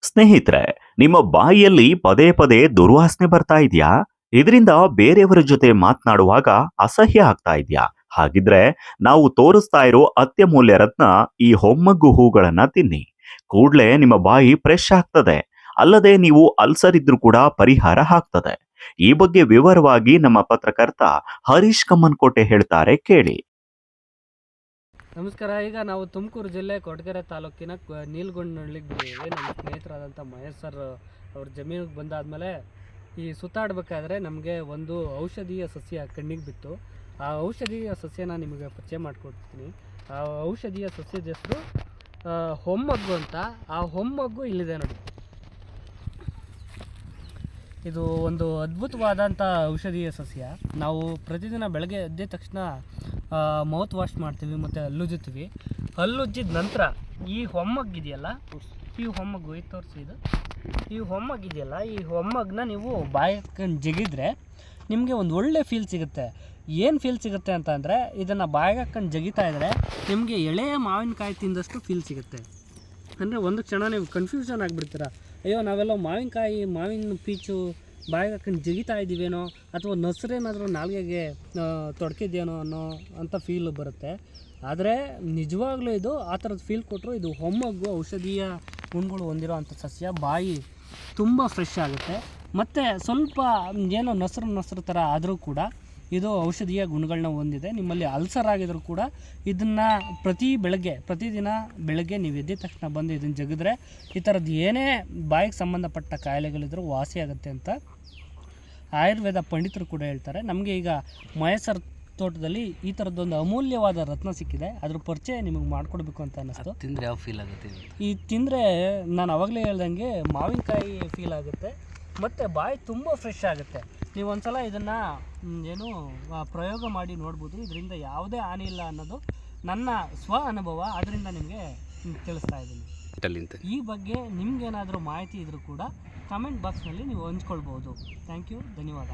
ಸ್ನೇಹಿತರೆ, ನಿಮ್ಮ ಬಾಯಿಯಲ್ಲಿ ಪದೇ ಪದೇ ದುರ್ವಾಸನೆ ಬರ್ತಾ ಇದೆಯಾ? ಇದರಿಂದ ಬೇರೆಯವರ ಜೊತೆ ಮಾತನಾಡುವಾಗ ಅಸಹ್ಯ ಆಗ್ತಾ ಇದೆಯಾ? ಹಾಗಿದ್ರೆ ನಾವು ತೋರಿಸ್ತಾ ಇರೋ ಅತ್ಯಮೂಲ್ಯ ರತ್ನ ಈ ಹೊಮ್ಮಗ್ಗು ಹೂಗಳನ್ನ ತಿನ್ನಿ. ಕೂಡ್ಲೇ ನಿಮ್ಮ ಬಾಯಿ ಫ್ರೆಶ್ ಆಗ್ತದೆ. ಅಲ್ಲದೆ ನೀವು ಅಲ್ಸರ್ ಇದ್ರೂ ಕೂಡ ಪರಿಹಾರ ಆಗ್ತದೆ. ಈ ಬಗ್ಗೆ ವಿವರವಾಗಿ ನಮ್ಮ ಪತ್ರಕರ್ತ ಹರೀಶ್ ಕಮ್ಮನ್ಕೋಟೆ ಹೇಳ್ತಾರೆ, ಕೇಳಿ. ನಮಸ್ಕಾರ. ಈಗ ನಾವು ತುಮಕೂರು ಜಿಲ್ಲೆ ಕೊಡಗೆರೆ ತಾಲೂಕಿನ ನೀಲ್ಗೊಂಡನಹಳ್ಳಿಗೆ ಬಂದಿದ್ದೀವಿ. ನಮ್ಮ ಸ್ನೇಹಿತರಾದಂಥ ಮಹೇಶ್ ಸರ್ ಅವ್ರ ಜಮೀನಿಗೆ ಬಂದಾದಮೇಲೆ ಈ ಸುತ್ತಾಡಬೇಕಾದ್ರೆ ನಮಗೆ ಒಂದು ಔಷಧೀಯ ಸಸ್ಯ ಕಣ್ಣಿಗೆ ಬಿತ್ತು. ಆ ಔಷಧೀಯ ಸಸ್ಯನ ನಿಮಗೆ ಪರಿಚಯ ಮಾಡಿಕೊಡ್ತೀನಿ. ಆ ಔಷಧೀಯ ಸಸ್ಯದ ಹೆಸರು ಹೊಮ್ಮಗ್ಗು ಅಂತ. ಆ ಹೊಮ್ಮಗ್ಗು ಇಲ್ಲಿದೆ ನೋಡಿ. ಇದು ಒಂದು ಅದ್ಭುತವಾದಂಥ ಔಷಧೀಯ ಸಸ್ಯ. ನಾವು ಪ್ರತಿದಿನ ಬೆಳಗ್ಗೆ ಎದ್ದ ತಕ್ಷಣ ಮೌತ್ ವಾಶ್ ಮಾಡ್ತೀವಿ ಮತ್ತು ಹಲ್ಲುಜ್ಜುತ್ತೀವಿ. ಹಲ್ಲುಜ್ಜಿದ ನಂತರ ಈ ಹೊಮ್ಮಗ್ಗಿದೆಯಲ್ಲ, ಈ ಹೊಮ್ಮಗ್ಗು ಇದು ತೋರಿಸಿ, ಈ ಹೊಮ್ಮಗ್ಗಿದೆಯಲ್ಲ, ಈ ಹೊಮ್ಮಗ್ಗನ್ನ ನೀವು ಬಾಯಕ್ಕೆ ಜಗಿದ್ರೆ ನಿಮಗೆ ಒಂದು ಒಳ್ಳೆ ಫೀಲ್ ಸಿಗುತ್ತೆ. ಏನು ಫೀಲ್ ಸಿಗುತ್ತೆ ಅಂತ ಅಂದರೆ, ಇದನ್ನು ಬಾಯಿಗೆ ಹಾಕೊಂಡು ಜಗಿತಾ ಇದ್ದರೆ ನಿಮಗೆ ಎಳೆಯ ಮಾವಿನಕಾಯಿ ತಿಂದಷ್ಟು ಫೀಲ್ ಸಿಗುತ್ತೆ. ಅಂದರೆ ಒಂದು ಕ್ಷಣ ನೀವು ಕನ್ಫ್ಯೂಷನ್ ಆಗಿಬಿಡ್ತೀರ, ಅಯ್ಯೋ ನಾವೆಲ್ಲ ಮಾವಿನ ಪೀಚು ಬಾಯಿಗೆ ಹಾಕೊಂಡು ಜಗಿತಾ ಇದ್ದೀವೇನೋ, ಅಥವಾ ನಸರೇನಾದರೂ ನಾಲ್ಗೆಗೆ ತೊಡಕಿದ್ದೇನೋ ಅಂತ ಫೀಲ್ ಬರುತ್ತೆ. ಆದರೆ ನಿಜವಾಗ್ಲೂ ಇದು ಆ ಥರದ ಫೀಲ್ ಕೊಟ್ಟರು ಇದು ಹೊಮ್ಮಗ್ಗು ಔಷಧೀಯ ಗುಣಗಳು ಹೊಂದಿರೋ ಅಂಥ ಸಸ್ಯ. ಬಾಯಿ ತುಂಬ ಫ್ರೆಶ್ ಆಗುತ್ತೆ. ಮತ್ತು ಸ್ವಲ್ಪ ಏನೋ ನಸರು ಥರ ಆದರೂ ಕೂಡ ಇದು ಔಷಧೀಯ ಗುಣಗಳನ್ನ ಹೊಂದಿದೆ. ನಿಮ್ಮಲ್ಲಿ ಅಲ್ಸರ್ ಆಗಿದ್ರು ಕೂಡ ಇದನ್ನು ಪ್ರತಿದಿನ ಬೆಳಗ್ಗೆ ನೀವು ಎದ್ದ ತಕ್ಷಣ ಬಂದು ಇದನ್ನು ಜಗಿದ್ರೆ ಈ ಥರದ್ದು ಏನೇ ಬಾಯಿಗೆ ಸಂಬಂಧಪಟ್ಟ ಕಾಯಿಲೆಗಳಿದ್ರೂ ವಾಸಿಯಾಗುತ್ತೆ ಅಂತ ಆಯುರ್ವೇದ ಪಂಡಿತರು ಕೂಡ ಹೇಳ್ತಾರೆ. ನಮಗೆ ಈಗ ಮಹೇಶರ್ ತೋಟದಲ್ಲಿ ಈ ಥರದ್ದೊಂದು ಅಮೂಲ್ಯವಾದ ರತ್ನ ಸಿಕ್ಕಿದೆ. ಅದ್ರ ಪರಿಚಯ ನಿಮಗೆ ಮಾಡಿಕೊಡ್ಬೇಕು ಅಂತ ಅನ್ನಿಸ್ತು. ತಿಂದರೆ ಯಾವ ಫೀಲ್ ಆಗುತ್ತೆ? ಈ ತಿಂದರೆ ನಾನು ಆವಾಗಲೇ ಹೇಳ್ದಂಗೆ ಮಾವಿನಕಾಯಿ ಫೀಲ್ ಆಗುತ್ತೆ ಮತ್ತು ಬಾಯಿ ತುಂಬ ಫ್ರೆಶ್ ಆಗುತ್ತೆ. ನೀವು ಒಂದು ಸಲ ಇದನ್ನು ಪ್ರಯೋಗ ಮಾಡಿ ನೋಡ್ಬೋದು. ಇದರಿಂದ ಯಾವುದೇ ಹಾನಿ ಇಲ್ಲ ಅನ್ನೋದು ನನ್ನ ಅನುಭವ. ಅದರಿಂದ ನಿಮಗೆ ತಿಳಿಸ್ತಾ ಇದ್ದೀನಿ. ಈ ಬಗ್ಗೆ ನಿಮ್ಗೇನಾದರೂ ಮಾಹಿತಿ ಇದ್ರೂ ಕೂಡ ಕಮೆಂಟ್ ಬಾಕ್ಸ್ನಲ್ಲಿ ನೀವು ಹಂಚ್ಕೊಳ್ಬೋದು. ಥ್ಯಾಂಕ್ ಯು, ಧನ್ಯವಾದ.